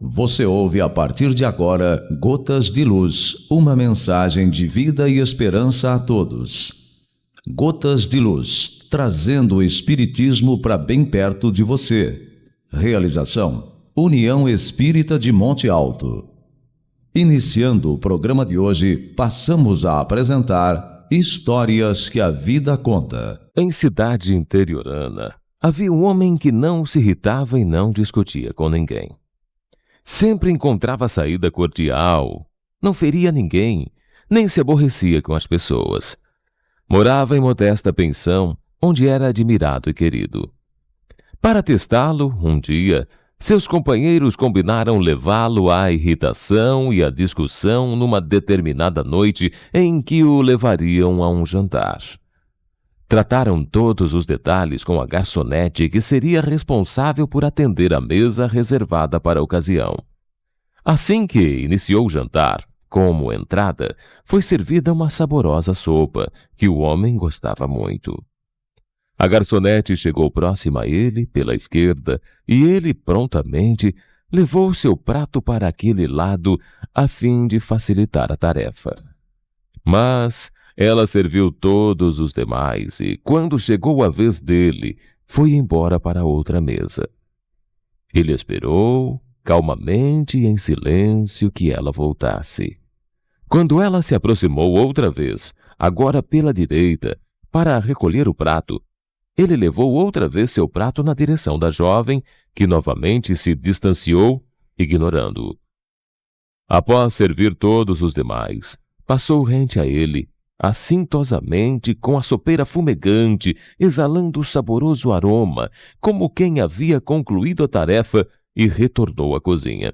Você ouve a partir de agora Gotas de Luz, uma mensagem de vida e esperança a todos. Gotas de Luz, trazendo o Espiritismo para bem perto de você. Realização: União Espírita de Monte Alto. Iniciando o programa de hoje, passamos a apresentar Histórias que a Vida Conta. Em cidade interiorana, havia um homem que não se irritava e não discutia com ninguém. Sempre encontrava saída cordial, não feria ninguém, nem se aborrecia com as pessoas. Morava em modesta pensão, onde era admirado e querido. Para testá-lo, um dia, seus companheiros combinaram levá-lo à irritação e à discussão numa determinada noite em que o levariam a um jantar. Trataram todos os detalhes com a garçonete que seria responsável por atender a mesa reservada para a ocasião. Assim que iniciou o jantar, como entrada, foi servida uma saborosa sopa, que o homem gostava muito. A garçonete chegou próxima a ele, pela esquerda, e ele, prontamente, levou seu prato para aquele lado, a fim de facilitar a tarefa. Mas ela serviu todos os demais e, quando chegou a vez dele, foi embora para outra mesa. Ele esperou, calmamente e em silêncio, que ela voltasse. Quando ela se aproximou outra vez, agora pela direita, para recolher o prato, ele levou outra vez seu prato na direção da jovem, que novamente se distanciou, ignorando-o. Após servir todos os demais, passou rente a ele, assintosamente, com a sopeira fumegante, exalando saboroso aroma, como quem havia concluído a tarefa, e retornou à cozinha.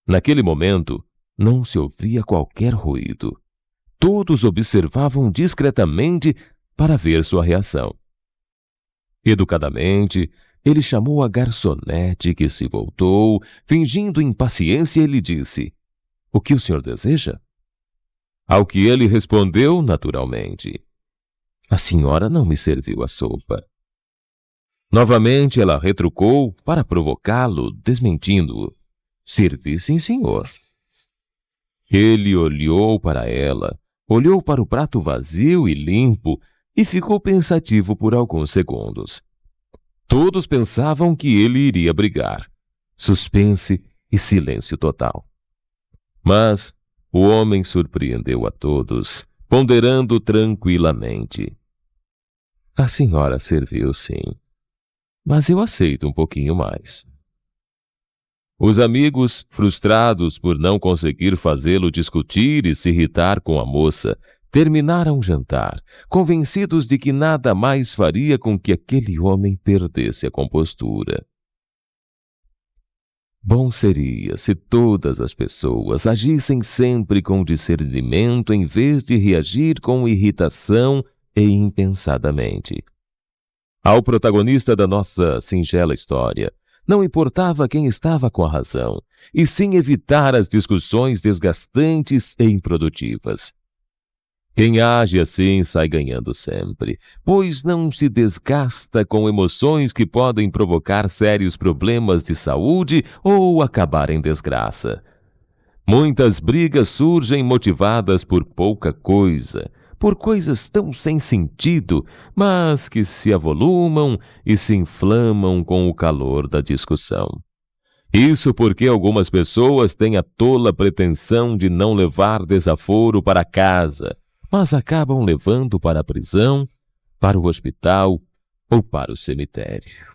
Naquele momento, não se ouvia qualquer ruído. Todos observavam discretamente para ver sua reação. Educadamente, ele chamou a garçonete, que se voltou, fingindo impaciência, e lhe disse: "O que o senhor deseja?" Ao que ele respondeu naturalmente: "A senhora não me serviu a sopa." Novamente ela retrucou para provocá-lo, desmentindo-o: "Servi, sim, senhor." Ele olhou para ela, olhou para o prato vazio e limpo e ficou pensativo por alguns segundos. Todos pensavam que ele iria brigar. Suspense e silêncio total. Mas o homem surpreendeu a todos, ponderando tranquilamente: "A senhora serviu, sim, mas eu aceito um pouquinho mais." Os amigos, frustrados por não conseguir fazê-lo discutir e se irritar com a moça, terminaram o jantar, convencidos de que nada mais faria com que aquele homem perdesse a compostura. Bom seria se todas as pessoas agissem sempre com discernimento em vez de reagir com irritação e impensadamente. Ao protagonista da nossa singela história, não importava quem estava com a razão, e sim evitar as discussões desgastantes e improdutivas. Quem age assim sai ganhando sempre, pois não se desgasta com emoções que podem provocar sérios problemas de saúde ou acabar em desgraça. Muitas brigas surgem motivadas por pouca coisa, por coisas tão sem sentido, mas que se avolumam e se inflamam com o calor da discussão. Isso porque algumas pessoas têm a tola pretensão de não levar desaforo para casa, mas acabam levando para a prisão, para o hospital ou para o cemitério.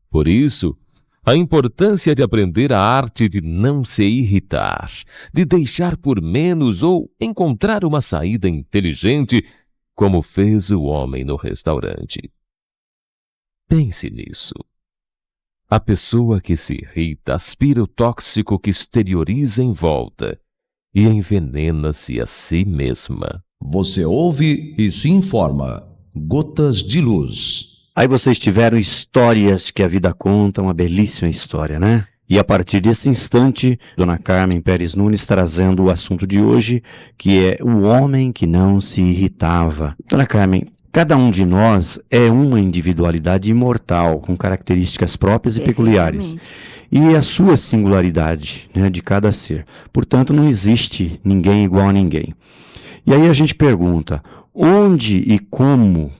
Por isso, a importância de aprender a arte de não se irritar, de deixar por menos ou encontrar uma saída inteligente, como fez o homem no restaurante. Pense nisso. A pessoa que se irrita aspira o tóxico que exterioriza em volta e envenena-se a si mesma. Você ouve e se informa. Gotas de Luz. Aí vocês tiveram Histórias que a Vida Conta, uma belíssima história, né? E a partir desse instante, Dona Carmen Pérez Nunes trazendo o assunto de hoje, que é o homem que não se irritava. Dona Carmen, Cada um de nós é uma individualidade imortal, com características próprias e peculiares. E a sua singularidade, né, de cada ser. Portanto, não existe ninguém igual a ninguém. E aí a gente pergunta, onde e como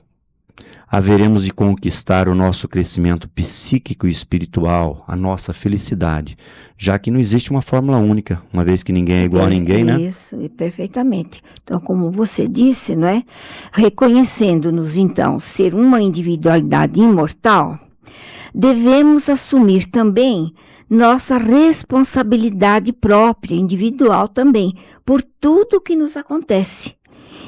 haveremos de conquistar o nosso crescimento psíquico e espiritual, a nossa felicidade, já que não existe uma fórmula única, uma vez que ninguém é igual a ninguém, né? Isso, perfeitamente. Então, como você disse, não é? Reconhecendo-nos, então, ser uma individualidade imortal, devemos assumir também nossa responsabilidade própria, individual também, por tudo que nos acontece.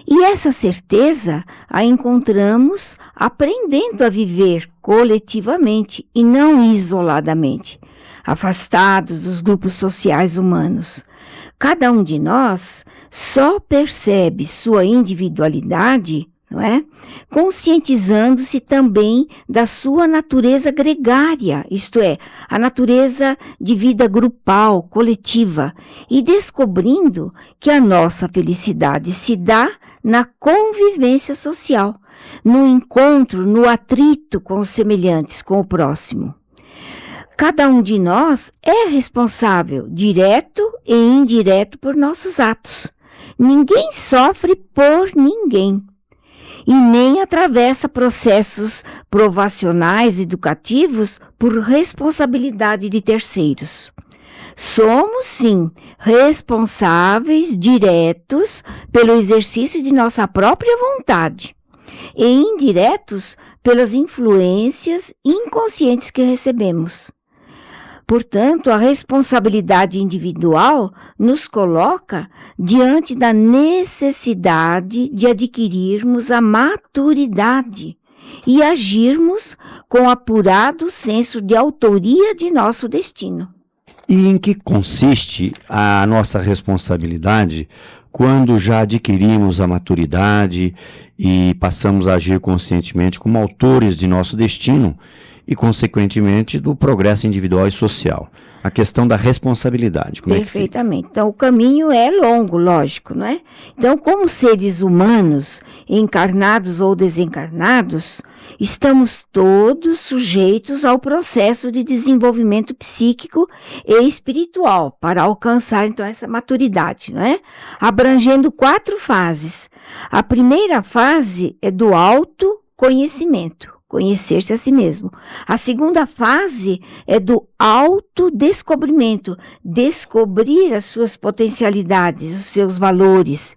E essa certeza a encontramos aprendendo a viver coletivamente e não isoladamente, afastados dos grupos sociais humanos. Cada um de nós só percebe sua individualidade, não é? Conscientizando-se também da sua natureza gregária, isto é, a natureza de vida grupal, coletiva, e descobrindo que a nossa felicidade se dá na convivência social, no encontro, no atrito com os semelhantes, com o próximo. Cada um de nós é responsável, direto e indireto, por nossos atos. Ninguém sofre por ninguém. E nem atravessa processos provacionais educativos por responsabilidade de terceiros. Somos, sim, responsáveis diretos pelo exercício de nossa própria vontade e indiretos pelas influências inconscientes que recebemos. Portanto, a responsabilidade individual nos coloca diante da necessidade de adquirirmos a maturidade e agirmos com apurado senso de autoria de nosso destino. E em que consiste a nossa responsabilidade quando já adquirimos a maturidade e passamos a agir conscientemente como autores de nosso destino e, consequentemente, do progresso individual e social? A questão da responsabilidade, como Perfeitamente. Então, o caminho é longo, lógico, não é? Então, como seres humanos, encarnados ou desencarnados, estamos todos sujeitos ao processo de desenvolvimento psíquico e espiritual para alcançar, então, essa maturidade, não é? Abrangendo 4 fases. A primeira fase é do autoconhecimento. Conhecer-se a si mesmo. A segunda fase é do autodescobrimento, descobrir as suas potencialidades, os seus valores.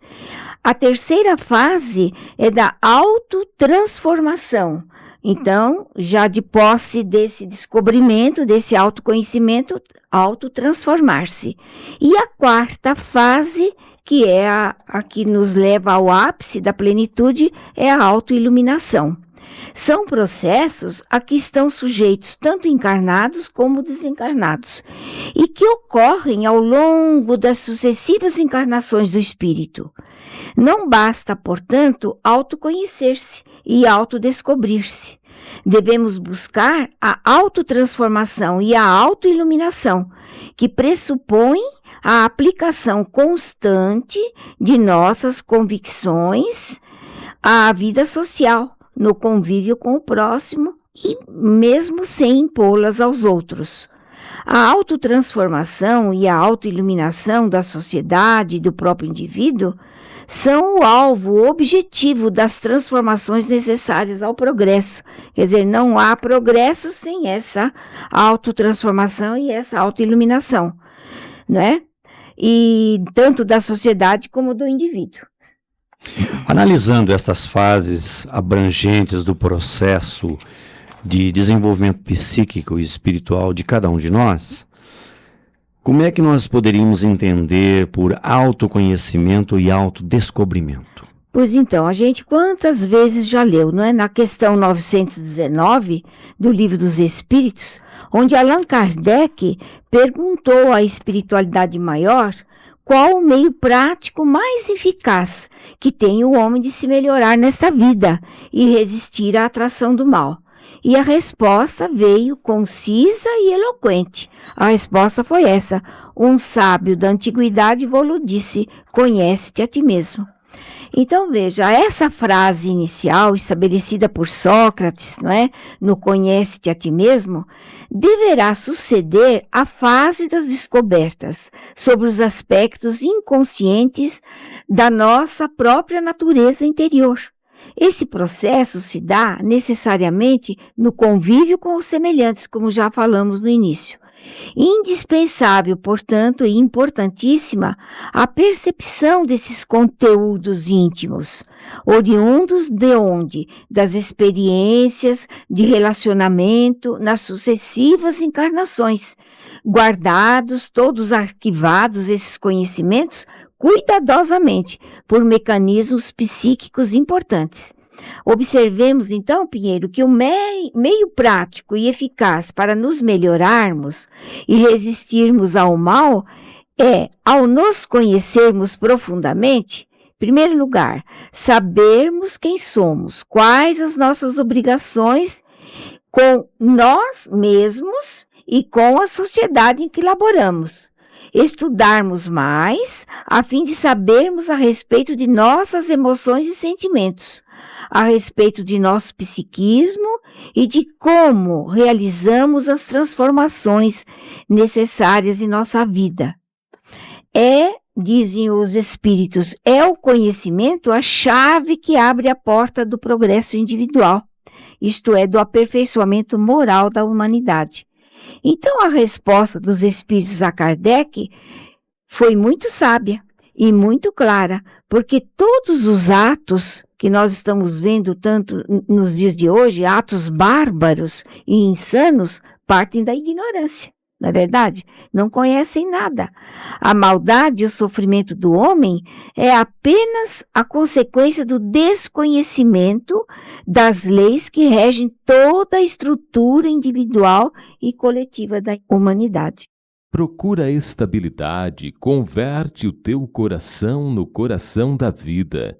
A terceira fase é da autotransformação. Então, já de posse desse descobrimento, desse autoconhecimento, autotransformar-se. E a quarta fase, que é a que nos leva ao ápice da plenitude, é a autoiluminação. São processos a que estão sujeitos tanto encarnados como desencarnados e que ocorrem ao longo das sucessivas encarnações do espírito. Não basta, portanto, autoconhecer-se e autodescobrir-se. Devemos buscar a autotransformação e a autoiluminação, que pressupõem a aplicação constante de nossas convicções à vida social, no convívio com o próximo e mesmo sem impô-las aos outros. A autotransformação e a autoiluminação da sociedade e do próprio indivíduo são o alvo, o objetivo das transformações necessárias ao progresso. Quer dizer, não há progresso sem essa autotransformação e essa autoiluminação, né? E tanto da sociedade como do indivíduo. Analisando essas fases abrangentes do processo de desenvolvimento psíquico e espiritual de cada um de nós, como é que nós poderíamos entender por autoconhecimento e autodescobrimento? Pois então, a gente quantas vezes já leu, não é? Na questão 919 do Livro dos Espíritos, onde Allan Kardec perguntou à espiritualidade maior qual o meio prático mais eficaz que tem o homem de se melhorar nesta vida e resistir à atração do mal. E a resposta veio concisa e eloquente. A resposta foi essa: um sábio da antiguidade vos disse, conhece-te a ti mesmo. Então, veja, essa frase inicial, estabelecida por Sócrates, não é? No Conhece-te a ti mesmo, deverá suceder à fase das descobertas sobre os aspectos inconscientes da nossa própria natureza interior. Esse processo se dá necessariamente no convívio com os semelhantes, como já falamos no início. Indispensável, portanto, e importantíssima a percepção desses conteúdos íntimos, oriundos de onde? Das experiências de relacionamento nas sucessivas encarnações, guardados, todos arquivados esses conhecimentos cuidadosamente por mecanismos psíquicos importantes. Observemos então, Pinheiro, que o meio prático e eficaz para nos melhorarmos e resistirmos ao mal é, ao nos conhecermos profundamente, em primeiro lugar, sabermos quem somos, quais as nossas obrigações com nós mesmos e com a sociedade em que laboramos. Estudarmos mais, a fim de sabermos a respeito de nossas emoções e sentimentos, a respeito de nosso psiquismo e de como realizamos as transformações necessárias em nossa vida. Dizem os espíritos, é o conhecimento a chave que abre a porta do progresso individual, isto é, do aperfeiçoamento moral da humanidade. Então, a resposta dos espíritos a Kardec foi muito sábia e muito clara, porque todos os atos que nós estamos vendo tanto nos dias de hoje, atos bárbaros e insanos, partem da ignorância, não é verdade? Não conhecem nada. A maldade e o sofrimento do homem é apenas a consequência do desconhecimento das leis que regem toda a estrutura individual e coletiva da humanidade. Procura estabilidade, converte o teu coração no coração da vida,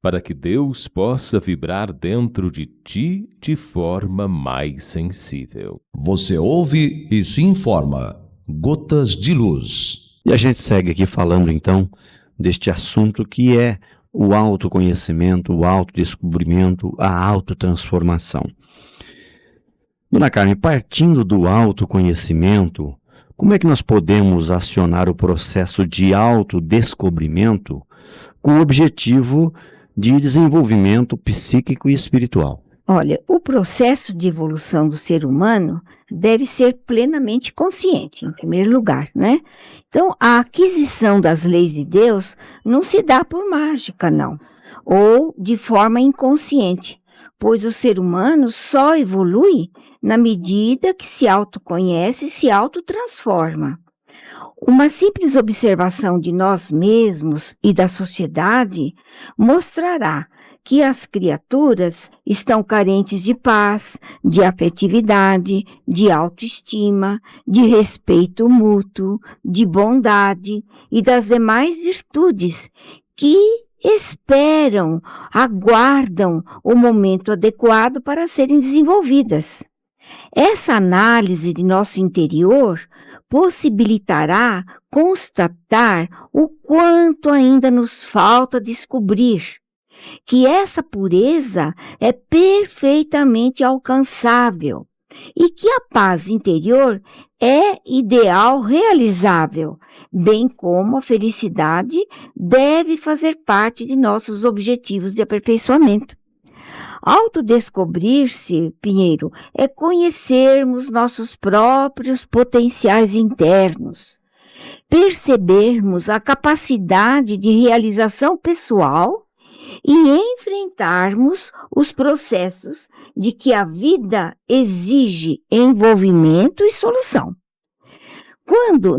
para que Deus possa vibrar dentro de ti de forma mais sensível. Você ouve e se informa. Gotas de Luz. E a gente segue aqui falando então deste assunto que é o autoconhecimento, o autodescobrimento, a autotransformação. Dona Carmen, partindo do autoconhecimento, como é que nós podemos acionar o processo de autodescobrimento com o objetivo de desenvolvimento psíquico e espiritual? Olha, o processo de evolução do ser humano deve ser plenamente consciente, em primeiro lugar, né? Então, a aquisição das leis de Deus não se dá por mágica, não, ou de forma inconsciente, pois o ser humano só evolui na medida que se autoconhece e se autotransforma. Uma simples observação de nós mesmos e da sociedade mostrará que as criaturas estão carentes de paz, de afetividade, de autoestima, de respeito mútuo, de bondade e das demais virtudes que esperam, aguardam o momento adequado para serem desenvolvidas. Essa análise de nosso interior possibilitará constatar o quanto ainda nos falta descobrir, que essa pureza é perfeitamente alcançável e que a paz interior é ideal realizável, bem como a felicidade deve fazer parte de nossos objetivos de aperfeiçoamento. Autodescobrir-se, Pinheiro, é conhecermos nossos próprios potenciais internos, percebermos a capacidade de realização pessoal e enfrentarmos os processos de que a vida exige envolvimento e solução. Quando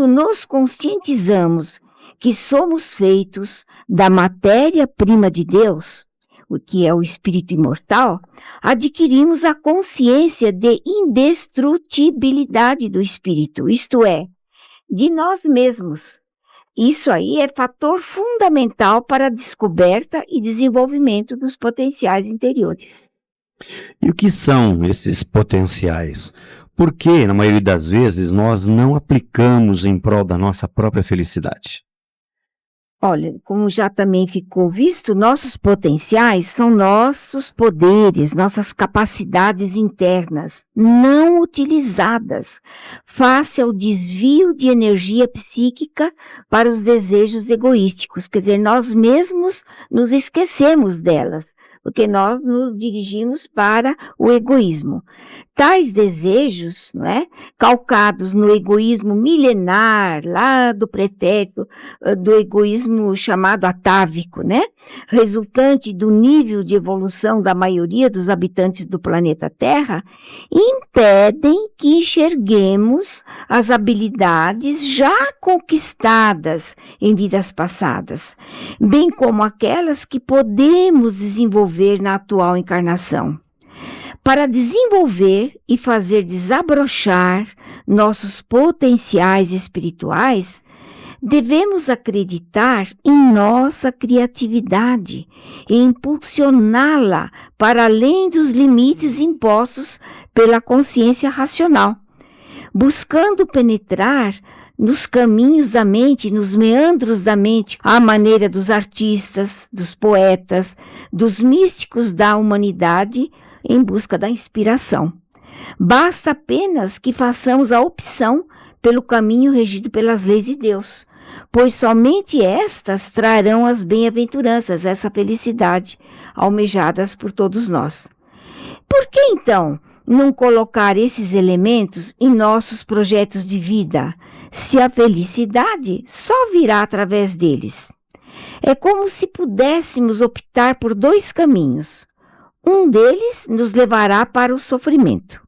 nos conscientizamos que somos feitos da matéria-prima de Deus, o que é o espírito imortal, adquirimos a consciência de indestrutibilidade do espírito, isto é, de nós mesmos. Isso aí é fator fundamental para a descoberta e desenvolvimento dos potenciais interiores. E o que são esses potenciais? Por que, na maioria das vezes, nós não aplicamos em prol da nossa própria felicidade? Olha, como já também ficou visto, nossos potenciais são nossos poderes, nossas capacidades internas, não utilizadas, face ao desvio de energia psíquica para os desejos egoísticos. Quer dizer, nós mesmos nos esquecemos delas, porque nós nos dirigimos para o egoísmo. Tais desejos, não é, calcados no egoísmo milenar, lá do pretérito, do egoísmo chamado atávico, né, resultante do nível de evolução da maioria dos habitantes do planeta Terra, impedem que enxerguemos as habilidades já conquistadas em vidas passadas, bem como aquelas que podemos desenvolver na atual encarnação. Para desenvolver e fazer desabrochar nossos potenciais espirituais, devemos acreditar em nossa criatividade e impulsioná-la para além dos limites impostos pela consciência racional, buscando penetrar nos caminhos da mente, nos meandros da mente, à maneira dos artistas, dos poetas, dos místicos da humanidade, em busca da inspiração. Basta apenas que façamos a opção pelo caminho regido pelas leis de Deus, pois somente estas trarão as bem-aventuranças, essa felicidade almejadas por todos nós. Por que então não colocar esses elementos em nossos projetos de vida, se a felicidade só virá através deles? É como se pudéssemos optar por dois caminhos. Um deles nos levará para o sofrimento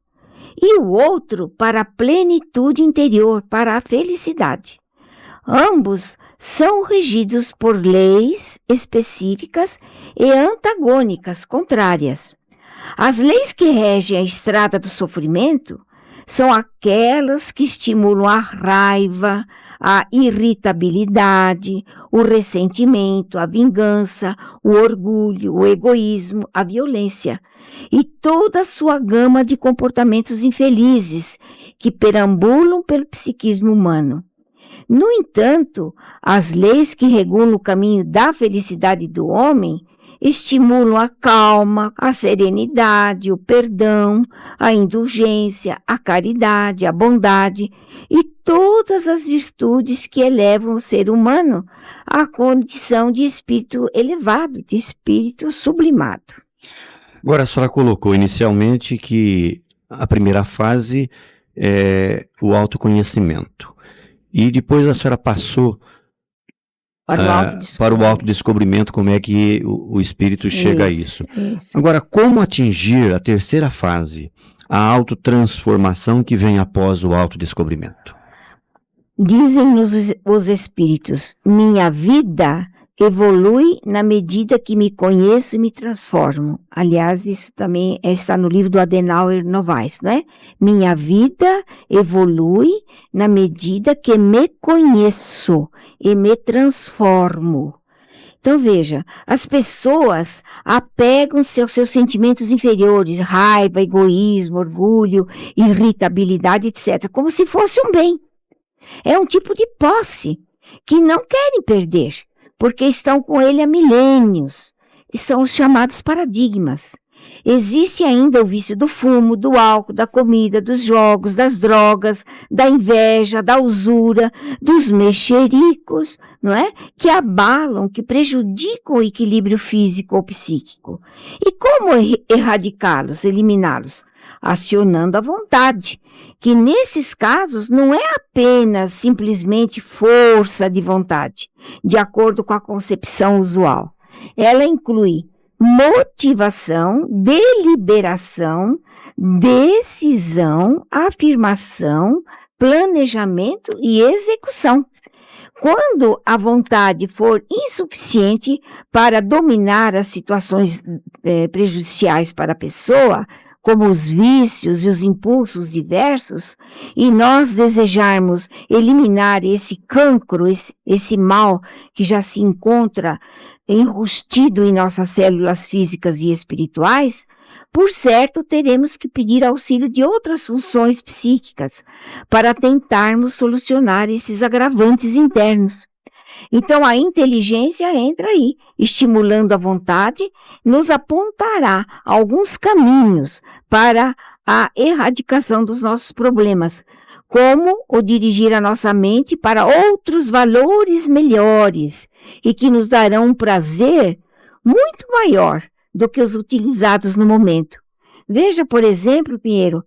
e o outro para a plenitude interior, para a felicidade. Ambos são regidos por leis específicas e antagônicas, contrárias. As leis que regem a estrada do sofrimento são aquelas que estimulam a raiva, a irritabilidade, o ressentimento, a vingança, o orgulho, o egoísmo, a violência e toda a sua gama de comportamentos infelizes que perambulam pelo psiquismo humano. No entanto, as leis que regulam o caminho da felicidade do homem estimulam a calma, a serenidade, o perdão, a indulgência, a caridade, a bondade e todas as virtudes que elevam o ser humano à condição de espírito elevado, de espírito sublimado. Agora, a senhora colocou inicialmente que a primeira fase é o autoconhecimento. E depois a senhora passou para o autodescobrimento, como é que o espírito chega a isso. Agora, como atingir a terceira fase, a autotransformação que vem após o autodescobrimento? Dizem-nos os espíritos, minha vida evolui na medida que me conheço e me transformo. Aliás, isso também está no livro do Adenauer Novaes, né? Minha vida evolui na medida que me conheço e me transformo. Então, veja, as pessoas apegam-se aos seus sentimentos inferiores, raiva, egoísmo, orgulho, irritabilidade, etc., como se fosse um bem. É um tipo de posse que não querem perder, porque estão com ele há milênios, e são os chamados paradigmas. Existe ainda o vício do fumo, do álcool, da comida, dos jogos, das drogas, da inveja, da usura, dos mexericos, não é? Que abalam, que prejudicam o equilíbrio físico ou psíquico. E como erradicá-los, eliminá-los? Acionando a vontade, que nesses casos não é apenas simplesmente força de vontade, de acordo com a concepção usual. Ela inclui motivação, deliberação, decisão, afirmação, planejamento e execução. Quando a vontade for insuficiente para dominar as situações prejudiciais para a pessoa, como os vícios e os impulsos diversos, e nós desejarmos eliminar esse cancro, esse mal que já se encontra enrustido em nossas células físicas e espirituais, por certo teremos que pedir auxílio de outras funções psíquicas para tentarmos solucionar esses agravantes internos. Então a inteligência entra aí, estimulando a vontade, nos apontará alguns caminhos para a erradicação dos nossos problemas, como o dirigir a nossa mente para outros valores melhores e que nos darão um prazer muito maior do que os utilizados no momento. Veja, por exemplo, Pinheiro,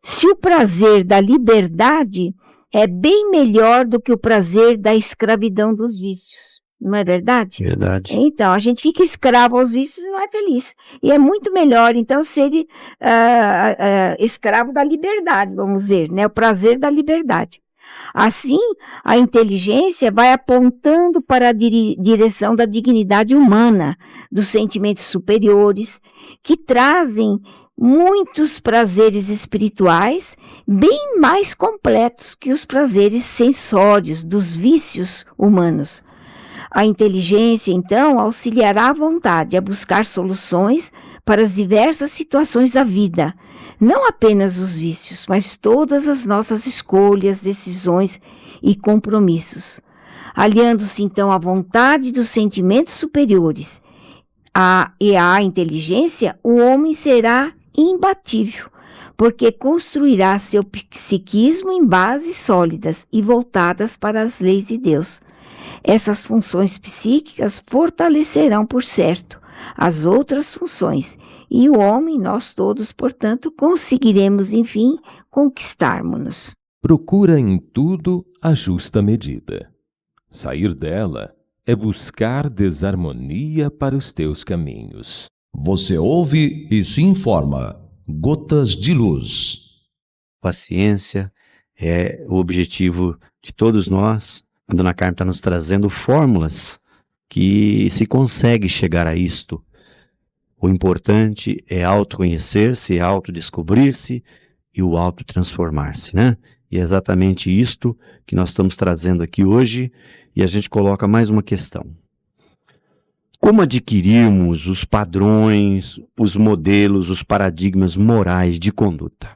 se o prazer da liberdade é bem melhor do que o prazer da escravidão dos vícios. Não é verdade? Verdade. Então, a gente fica escravo aos vícios e não é feliz. E é muito melhor, então, ser escravo da liberdade, vamos dizer, né? O prazer da liberdade. Assim, a inteligência vai apontando para a direção da dignidade humana, dos sentimentos superiores, que trazem muitos prazeres espirituais bem mais completos que os prazeres sensórios dos vícios humanos. A inteligência, então, auxiliará a vontade a buscar soluções para as diversas situações da vida, não apenas os vícios, mas todas as nossas escolhas, decisões e compromissos. Aliando-se, então, à vontade dos sentimentos superiores e à inteligência, o homem será imbatível, porque construirá seu psiquismo em bases sólidas e voltadas para as leis de Deus. Essas funções psíquicas fortalecerão, por certo, as outras funções, e o homem, nós todos, portanto, conseguiremos, enfim, conquistarmos-nos. Procura em tudo a justa medida. Sair dela é buscar desarmonia para os teus caminhos. Você ouve e se informa. Gotas de Luz. Paciência é o objetivo de todos nós. A Dona Carmen está nos trazendo fórmulas que se consegue chegar a isto. O importante é autoconhecer-se, autodescobrir-se e o autotransformar-se, né? E é exatamente isto que nós estamos trazendo aqui hoje, e a gente coloca mais uma questão. Como adquirirmos os padrões, os modelos, os paradigmas morais de conduta?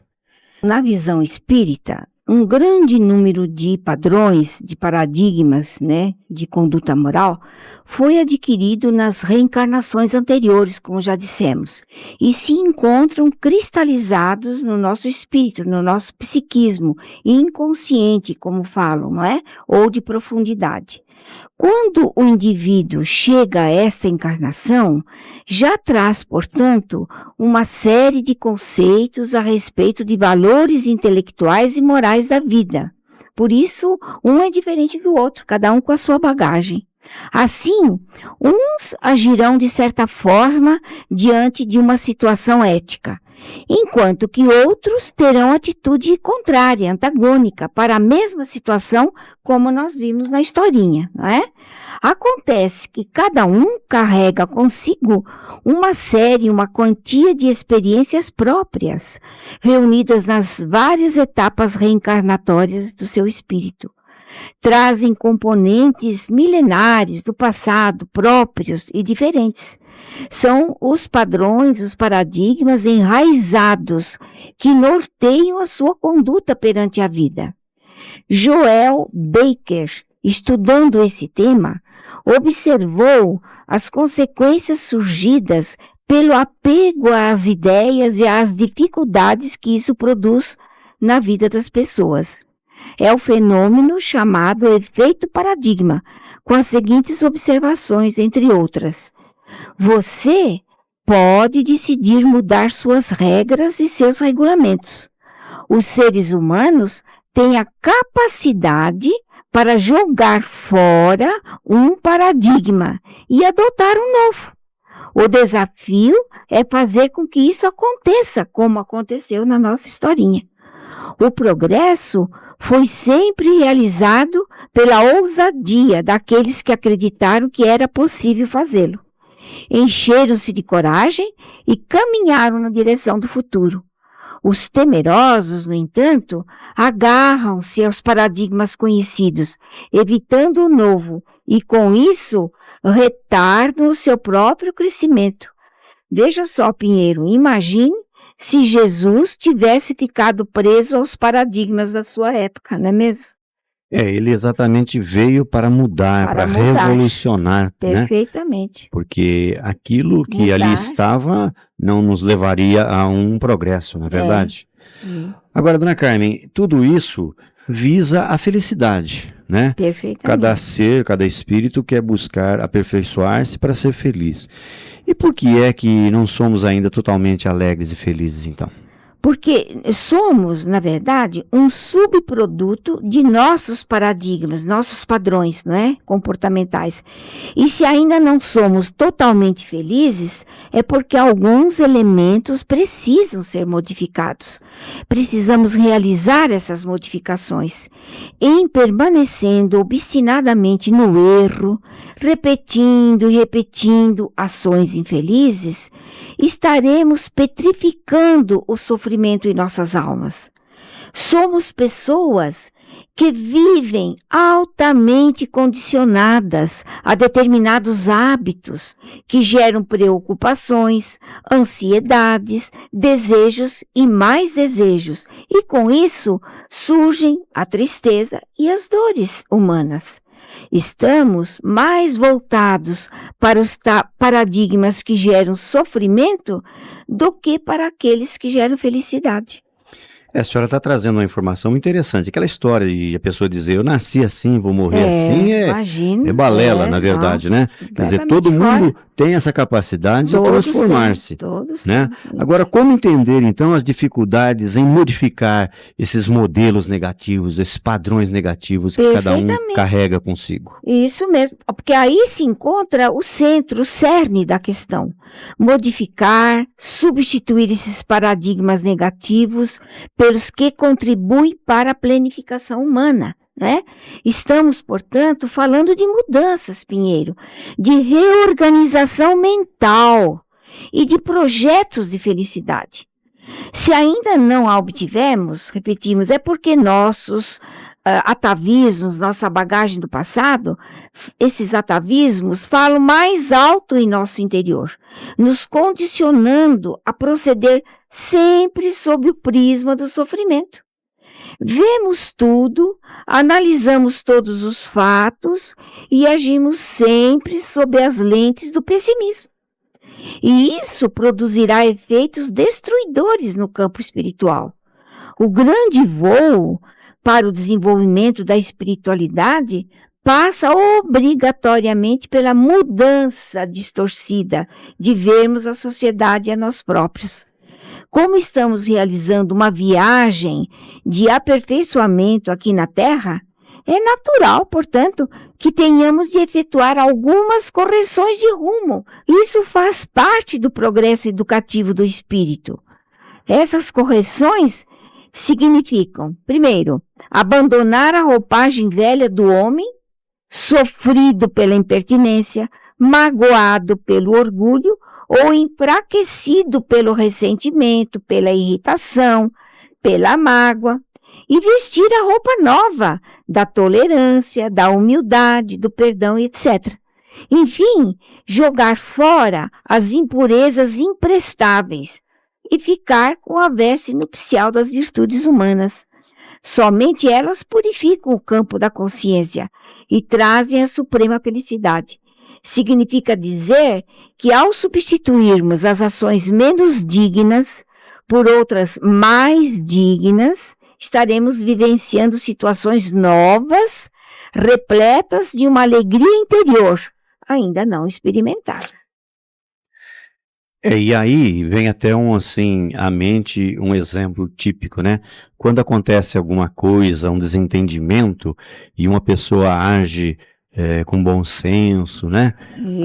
Na visão espírita, um grande número de padrões, de paradigmas, né, de conduta moral, foi adquirido nas reencarnações anteriores, como já dissemos, e se encontram cristalizados no nosso espírito, no nosso psiquismo, inconsciente, como falam, não é? Ou de profundidade. Quando o indivíduo chega a esta encarnação, já traz, portanto, uma série de conceitos a respeito de valores intelectuais e morais da vida. Por isso, um é diferente do outro, cada um com a sua bagagem. Assim, uns agirão de certa forma diante de uma situação ética, enquanto que outros terão atitude contrária, antagônica, para a mesma situação, como nós vimos na historinha, não é? Acontece que cada um carrega consigo uma quantia de experiências próprias, reunidas nas várias etapas reencarnatórias do seu espírito. Trazem componentes milenares do passado, próprios e diferentes. São os padrões, os paradigmas enraizados que norteiam a sua conduta perante a vida. Joel Baker, estudando esse tema, observou as consequências surgidas pelo apego às ideias e às dificuldades que isso produz na vida das pessoas. É o fenômeno chamado efeito paradigma, com as seguintes observações, entre outras. Você pode decidir mudar suas regras e seus regulamentos. Os seres humanos têm a capacidade para jogar fora um paradigma e adotar um novo. O desafio é fazer com que isso aconteça, como aconteceu na nossa historinha. O progresso foi sempre realizado pela ousadia daqueles que acreditaram que era possível fazê-lo. Encheram-se de coragem e caminharam na direção do futuro. Os temerosos, no entanto, agarram-se aos paradigmas conhecidos, evitando o novo, e com isso retardam o seu próprio crescimento. Veja só, Pinheiro, imagine se Jesus tivesse ficado preso aos paradigmas da sua época, não é mesmo? Ele exatamente veio para mudar, para revolucionar, perfeitamente. Né? Porque aquilo que ali estava não nos levaria a um progresso, não é verdade? Agora, dona Carmen, tudo isso visa a felicidade, né? Perfeitamente. Cada ser, cada espírito quer buscar aperfeiçoar-se para ser feliz. E por que é que não somos ainda totalmente alegres e felizes, então? Porque somos, na verdade, um subproduto de nossos paradigmas, nossos padrões, não é? Comportamentais. E se ainda não somos totalmente felizes, é porque alguns elementos precisam ser modificados. Precisamos realizar essas modificações. Em permanecendo obstinadamente no erro, repetindo e repetindo ações infelizes, estaremos petrificando o sofrimento em nossas almas. Somos pessoas que vivem altamente condicionadas a determinados hábitos que geram preocupações, ansiedades, desejos e mais desejos. E com isso surgem a tristeza e as dores humanas. Estamos mais voltados para os paradigmas que geram sofrimento do que para aqueles que geram felicidade. A senhora está trazendo uma informação interessante. Aquela história de a pessoa dizer, eu nasci assim, vou morrer assim, é balela, na verdade, né? Quer dizer, todo mundo tem essa capacidade de transformar-se. Né? Agora, como entender, então, as dificuldades em modificar esses modelos negativos, esses padrões negativos que cada um carrega consigo? Isso mesmo, porque aí se encontra o centro, o cerne da questão. Modificar, substituir esses paradigmas negativos pelos que contribuem para a planificação humana. Né? Estamos, portanto, falando de mudanças, Pinheiro, de reorganização mental e de projetos de felicidade. Se ainda não a obtivemos, repetimos, é porque nossos atavismos, nossa bagagem do passado, esses atavismos falam mais alto em nosso interior, nos condicionando a proceder sempre sob o prisma do sofrimento. Vemos tudo, analisamos todos os fatos e agimos sempre sob as lentes do pessimismo. E isso produzirá efeitos destruidores no campo espiritual. O grande voo para o desenvolvimento da espiritualidade passa obrigatoriamente pela mudança distorcida de vermos a sociedade e a nós próprios. Como estamos realizando uma viagem de aperfeiçoamento aqui na Terra, é natural, portanto, que tenhamos de efetuar algumas correções de rumo. Isso faz parte do progresso educativo do espírito. Essas correções significam, primeiro, abandonar a roupagem velha do homem, sofrido pela impertinência, magoado pelo orgulho, ou enfraquecido pelo ressentimento, pela irritação, pela mágoa, e vestir a roupa nova da tolerância, da humildade, do perdão, etc. Enfim, jogar fora as impurezas imprestáveis e ficar com a veste nupcial das virtudes humanas. Somente elas purificam o campo da consciência e trazem a suprema felicidade. Significa dizer que ao substituirmos as ações menos dignas por outras mais dignas, estaremos vivenciando situações novas, repletas de uma alegria interior, ainda não experimentada. E aí vem até à mente um exemplo típico, né? Quando acontece alguma coisa, um desentendimento, e uma pessoa age com bom senso, né?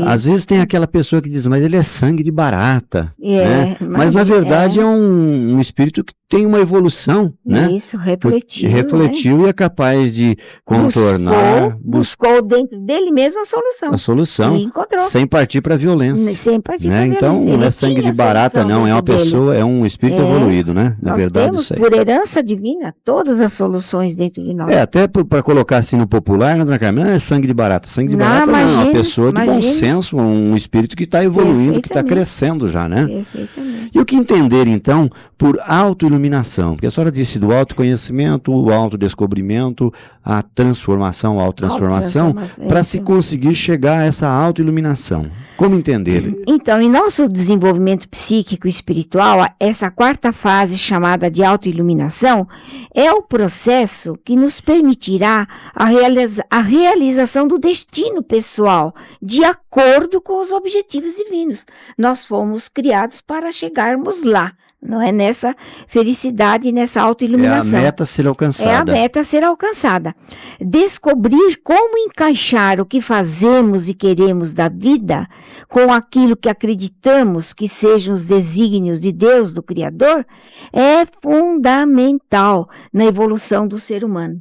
Às vezes tem aquela pessoa que diz, mas ele é sangue de barata, né? Mas na verdade é um espírito que tem uma evolução, né? Isso, refletiu. Refletiu, né? E é capaz de contornar. Buscou dentro dele mesmo a solução. A solução. E encontrou. Sem partir para a violência. Sem partir né? para a violência. Então não é sangue de barata, não. É uma pessoa, é um espírito evoluído, né? Na verdade, temos, isso aí. Por herança divina, todas as soluções dentro de nós. Até para colocar assim no popular, né, dona Carmen? Não é sangue de barata. Sangue de barata não, é uma pessoa de bom senso, um espírito que está evoluindo, que está crescendo já, né? Perfeitamente. E o que entender, então, por autoiluminação autoiluminação, porque a senhora disse do autoconhecimento, o autodescobrimento, a transformação, a autotransformação, para se conseguir chegar a essa autoiluminação. Como entender? Então, em nosso desenvolvimento psíquico e espiritual, essa quarta fase chamada de autoiluminação é o processo que nos permitirá a realização do destino pessoal, de acordo com os objetivos divinos. Nós fomos criados para chegarmos lá. Não é nessa felicidade, nessa autoiluminação. É a meta a ser alcançada. É a meta a ser alcançada. Descobrir como encaixar o que fazemos e queremos da vida com aquilo que acreditamos que sejam os desígnios de Deus, do Criador, é fundamental na evolução do ser humano.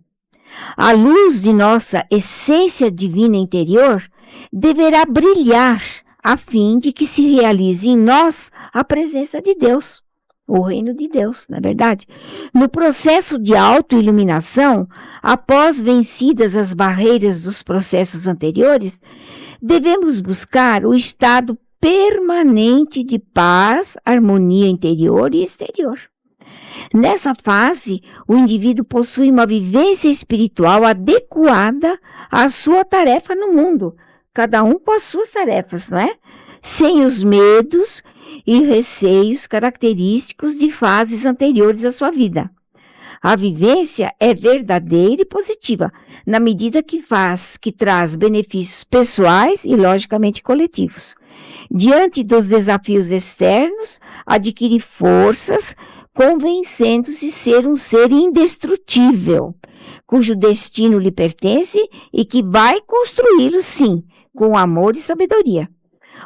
A luz de nossa essência divina interior deverá brilhar a fim de que se realize em nós a presença de Deus. O reino de Deus, não é verdade? No processo de autoiluminação, após vencidas as barreiras dos processos anteriores, devemos buscar o estado permanente de paz, harmonia interior e exterior. Nessa fase, o indivíduo possui uma vivência espiritual adequada à sua tarefa no mundo. Cada um com as suas tarefas, não é? Sem os medos e receios característicos de fases anteriores à sua vida. A vivência é verdadeira e positiva, na medida que traz benefícios pessoais e, logicamente, coletivos. Diante dos desafios externos, adquire forças, convencendo-se ser um ser indestrutível, cujo destino lhe pertence e que vai construí-lo, sim, com amor e sabedoria.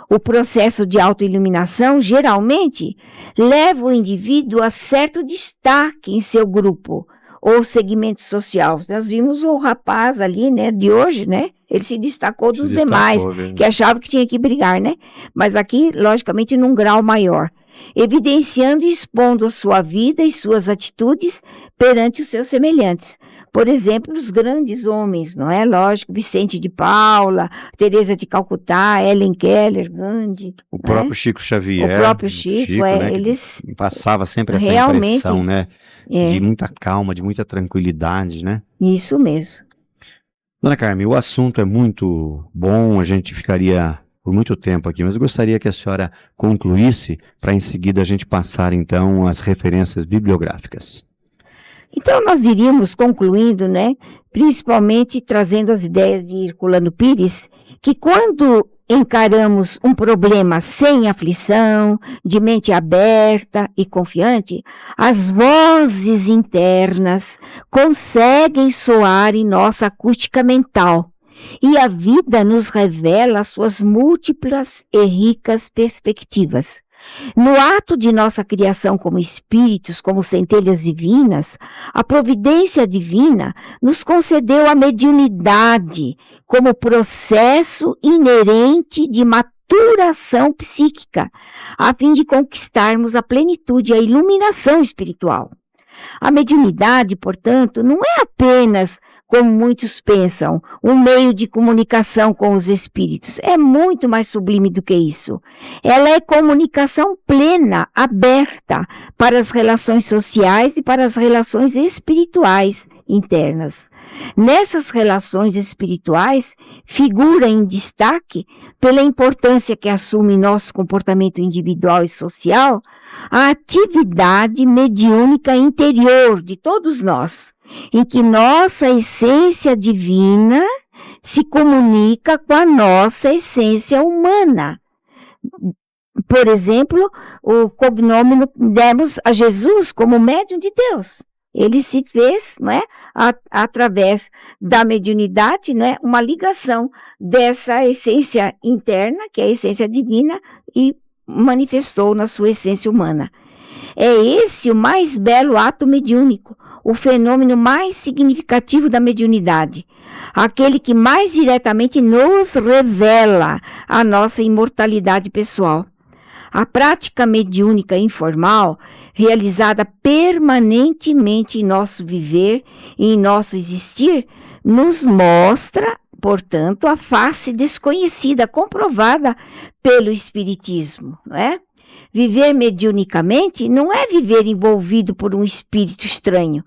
O processo de autoiluminação, geralmente, leva o indivíduo a certo destaque em seu grupo ou segmento social. Nós vimos o rapaz ali, né, de hoje, né? Ele se destacou dos demais, que achavam que tinha que brigar, né? Mas aqui, logicamente, num grau maior, evidenciando e expondo a sua vida e suas atitudes perante os seus semelhantes. Por exemplo, os grandes homens, não é? Lógico, Vicente de Paula, Teresa de Calcutá, Helen Keller, Gandhi. O próprio Chico Xavier. O próprio Chico, né, eles... Passava sempre essa impressão, né? De muita calma, de muita tranquilidade, né? Isso mesmo. Dona Carmen, o assunto é muito bom, a gente ficaria por muito tempo aqui, mas eu gostaria que a senhora concluísse para em seguida a gente passar, então, as referências bibliográficas. Então, nós diríamos, concluindo, né, principalmente trazendo as ideias de Herculano Pires, que quando encaramos um problema sem aflição, de mente aberta e confiante, as vozes internas conseguem soar em nossa acústica mental, e a vida nos revela suas múltiplas e ricas perspectivas. No ato de nossa criação como espíritos, como centelhas divinas, a providência divina nos concedeu a mediunidade como processo inerente de maturação psíquica, a fim de conquistarmos a plenitude e a iluminação espiritual. A mediunidade, portanto, não é apenas, como muitos pensam, um meio de comunicação com os espíritos. É muito mais sublime do que isso. Ela é comunicação plena, aberta para as relações sociais e para as relações espirituais internas. Nessas relações espirituais, figura em destaque, pela importância que assume em nosso comportamento individual e social, a atividade mediúnica interior de todos nós, em que nossa essência divina se comunica com a nossa essência humana. Por exemplo, o cognome demos a Jesus como médium de Deus. Ele se fez, não é, através da mediunidade, não é, uma ligação dessa essência interna, que é a essência divina, e manifestou na sua essência humana. É esse o mais belo ato mediúnico, o fenômeno mais significativo da mediunidade, aquele que mais diretamente nos revela a nossa imortalidade pessoal. A prática mediúnica informal, realizada permanentemente em nosso viver e em nosso existir, nos mostra, portanto, a face desconhecida, comprovada pelo Espiritismo, não é? Viver mediunicamente não é viver envolvido por um espírito estranho,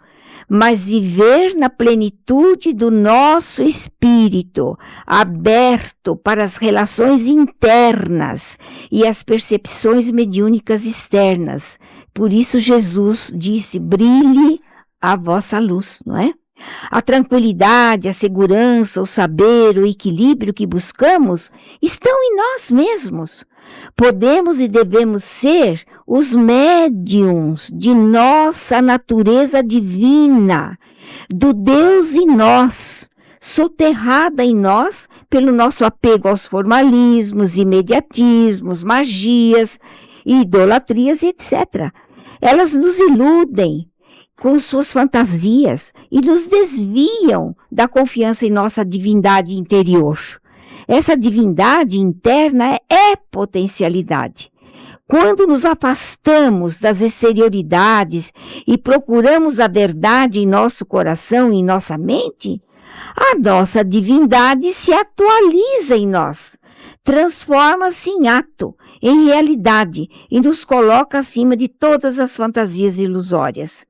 mas viver na plenitude do nosso espírito, aberto para as relações internas e as percepções mediúnicas externas. Por isso Jesus disse: brilhe a vossa luz, não é? A tranquilidade, a segurança, o saber, o equilíbrio que buscamos estão em nós mesmos. Podemos e devemos ser os médiuns de nossa natureza divina, do Deus em nós, soterrada em nós pelo nosso apego aos formalismos, imediatismos, magias, idolatrias, etc. Elas nos iludem com suas fantasias e nos desviam da confiança em nossa divindade interior. Essa divindade interna é potencialidade. Quando nos afastamos das exterioridades e procuramos a verdade em nosso coração e em nossa mente, a nossa divindade se atualiza em nós, transforma-se em ato, em realidade e nos coloca acima de todas as fantasias ilusórias.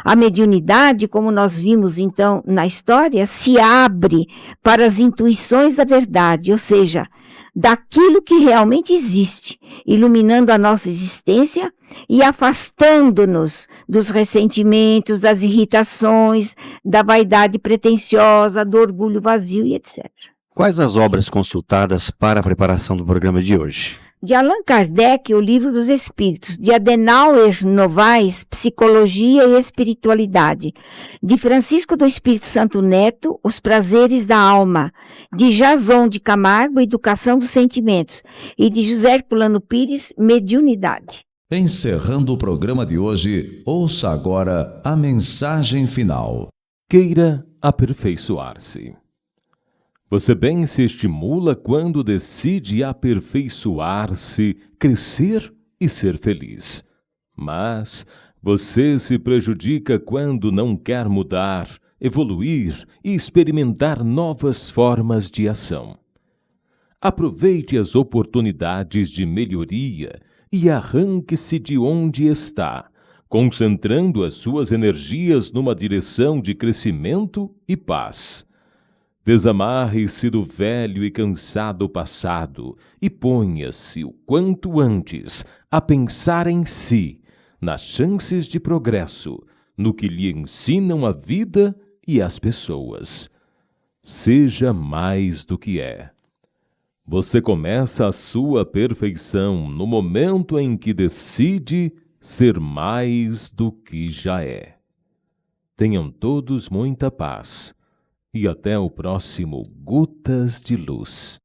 A mediunidade, como nós vimos então na história, se abre para as intuições da verdade, ou seja, daquilo que realmente existe, iluminando a nossa existência e afastando-nos dos ressentimentos, das irritações, da vaidade pretensiosa, do orgulho vazio e etc. Quais as obras consultadas para a preparação do programa de hoje? De Allan Kardec, O Livro dos Espíritos. De Adenauer Novaes, Psicologia e Espiritualidade. De Francisco do Espírito Santo Neto, Os Prazeres da Alma. De Jason de Camargo, Educação dos Sentimentos. E de José Herculano Pires, Mediunidade. Encerrando o programa de hoje, ouça agora a mensagem final. Queira aperfeiçoar-se. Você bem se estimula quando decide aperfeiçoar-se, crescer e ser feliz. Mas você se prejudica quando não quer mudar, evoluir e experimentar novas formas de ação. Aproveite as oportunidades de melhoria e arranque-se de onde está, concentrando as suas energias numa direção de crescimento e paz. Desamarre-se do velho e cansado passado e ponha-se o quanto antes a pensar em si, nas chances de progresso, no que lhe ensinam a vida e as pessoas. Seja mais do que é. Você começa a sua perfeição no momento em que decide ser mais do que já é. Tenham todos muita paz. E até o próximo Gotas de Luz.